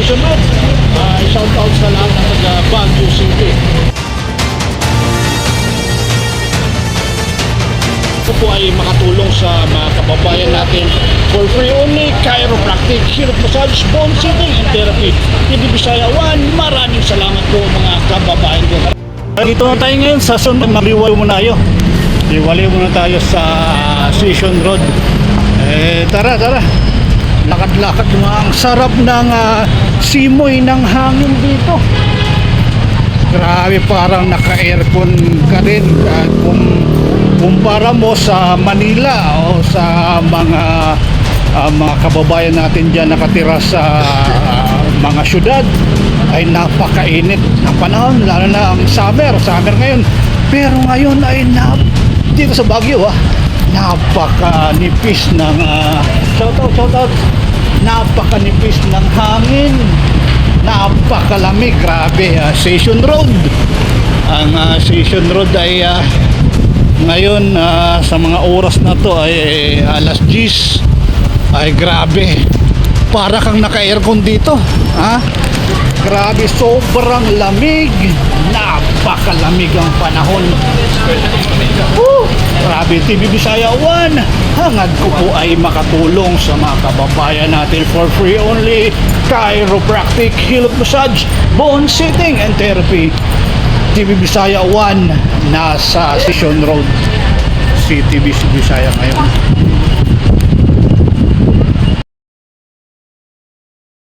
Station Road. Shout out sa lahat ng taga Baguio City. Ito po ay makatulong sa mga kababayan natin for free only chiropractic, hirap massage, bone sitting and therapy. TV Bisaya 1, maraming salamat po mga kababayan ko. Dito na tayo ngayon sa sunod, maliwaliw muna tayo. Liwaliw muna tayo sa Station Road. Tara. Lakad-lakad mga ang sarap ng simoy ng hangin dito. Grabe, parang naka-aircon ka rin kung kumpara mo sa Manila o sa mga kababayan natin dyan nakatira sa mga syudad, ay napakainit ng panahon, lalo na ang summer ngayon. Pero ngayon ay dito sa Baguio napakanipis ng shout out, napakanipis ng hangin, napakalamig. Grabe. Station Road, ang Station Road ay ngayon sa mga oras na to ay alas 10. Ay grabe, para kang naka-aircon dito, grabe, sobrang lamig, napakalamig ang panahon. Grabe. TV Bisaya 1, hangad ko po ay makatulong sa mga kababayan natin for free only chiropractic, heel massage, bone sitting and therapy. TV Bisaya 1, nasa Station Road, City Bisaya ngayon.